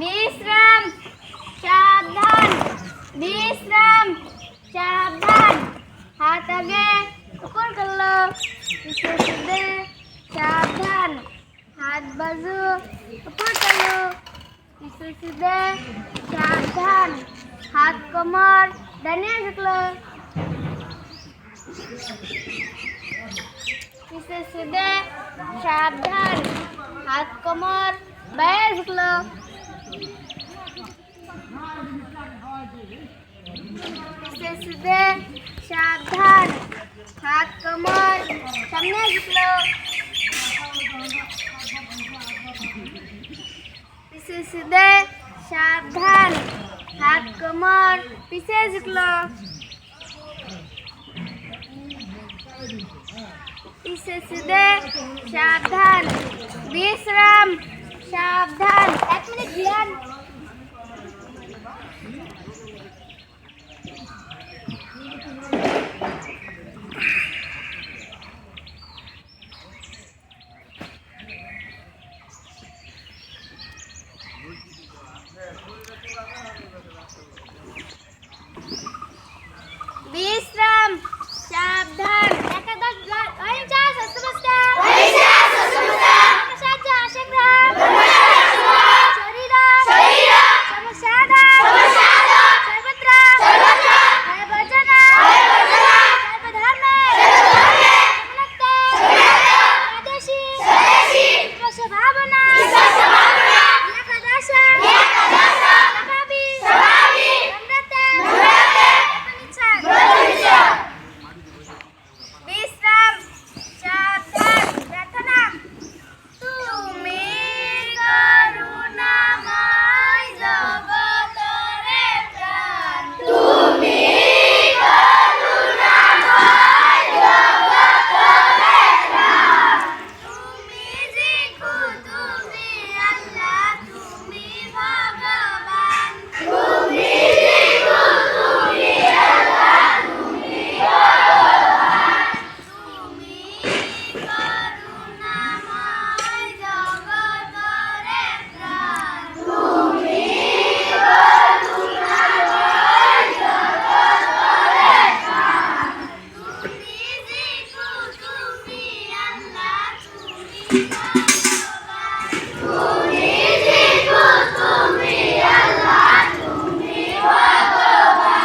বিশ্রাম সাবধান বিশ্রাম সাবধান হাত আগে উপর করলো পিছে সিধে সাবধান হাত বাজু উপর করলো পিছে সিধে সাবধান हाथ कमर दाहिने झुकलो पीछे सीधे सावधान हाथ कमर बाएं झुकलो पीछे सीधे सावधान हाथ कमर सामने झुकलो पीछे सीधे सावधान हाथ कमर पीछे झुकलो पीछे सीधे सावधान विश्राम सावधान 1 मिनट ध्यान विश्राम सावधान एकादश वहिंसा सत्समस्ता समसाजा आशंग्राम शरीरा समसादा सर्वत्र भयवर्जना सर्वधर्मे समनक्ता आदेशी विश्वभावना एकादश स्वाभाविक नम्रता विश्राम सावधान प्रार्थना তুমি করুণাময় জগতরে প্রাণ তুমি করুণাময় জগতরে প্রাণ তুমি যিশু তুমি আল্লাহ তুমি ভগবান তুমি যিশু তুমি আল্লাহ তুমি ভগবান তুমি করুণাময় জগতরে প্রাণ তুমি করুণাময় জগতরে প্রাণ তুমি যিশু তুমি আল্লাহ তুমি ভগবান তুমি যিশু তুমি আল্লাহ তুমি ভগবান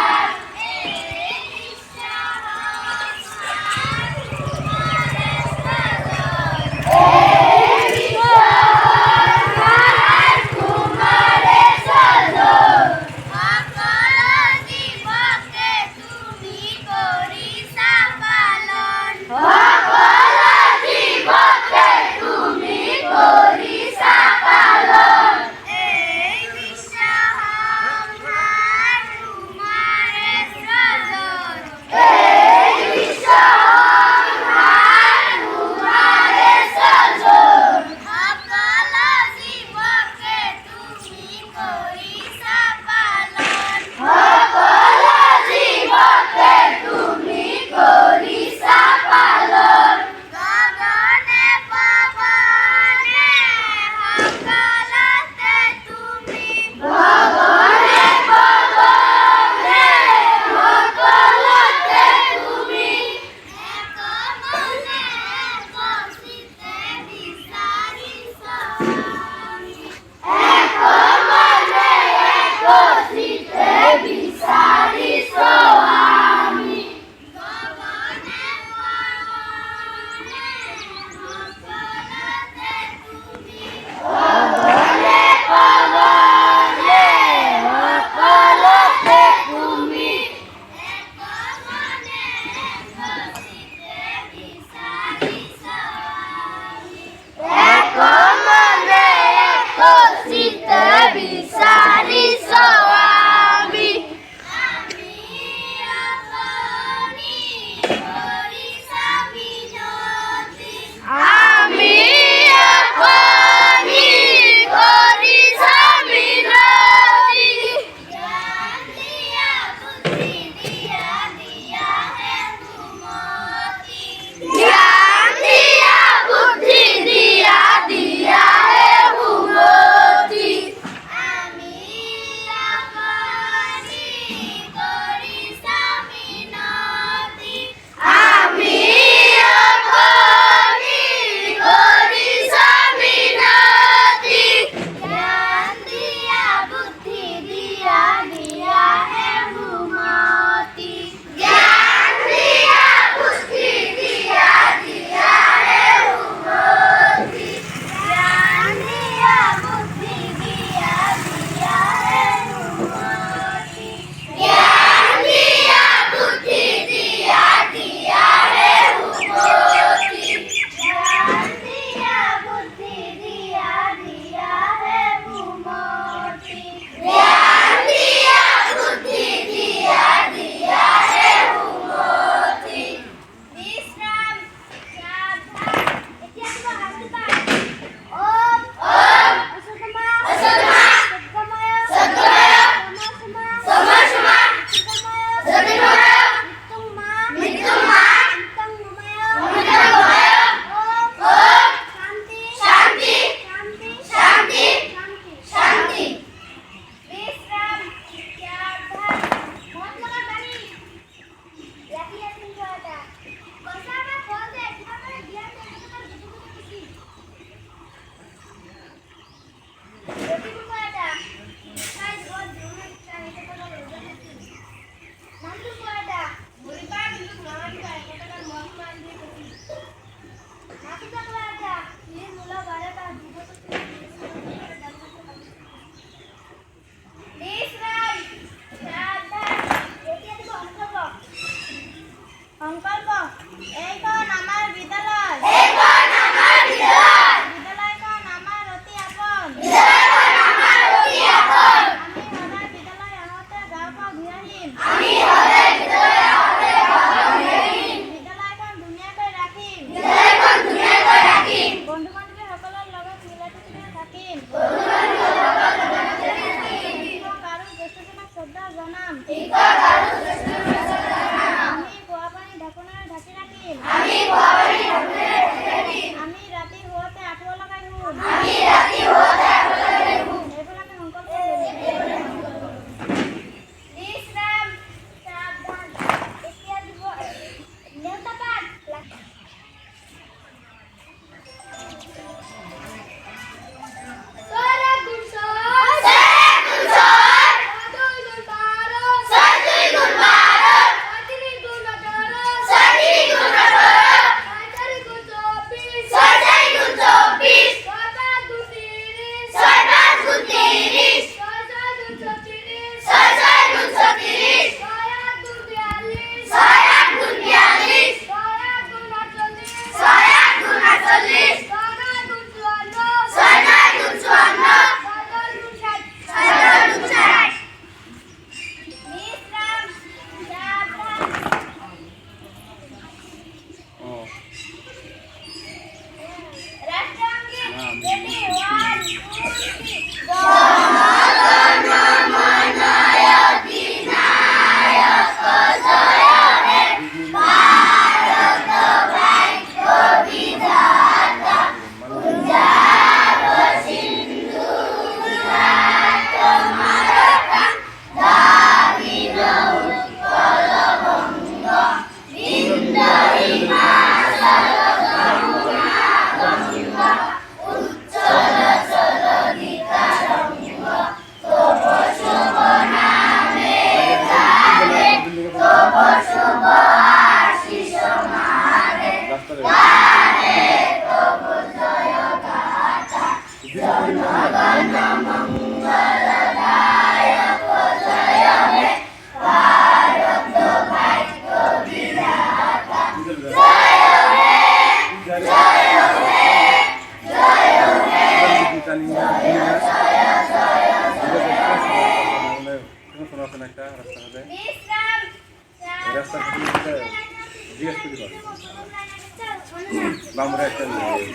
বামরা একটা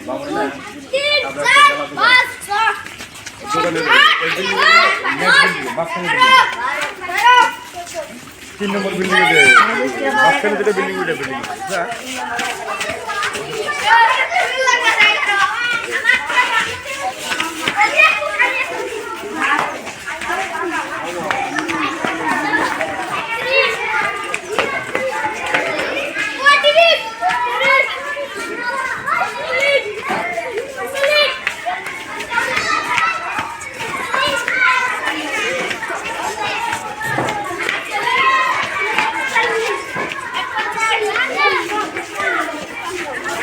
বামরা না তিন নম্বর বিল্ডিং মাঝখানে যেটা বিল্ডিং ওইটা বিল্ডিং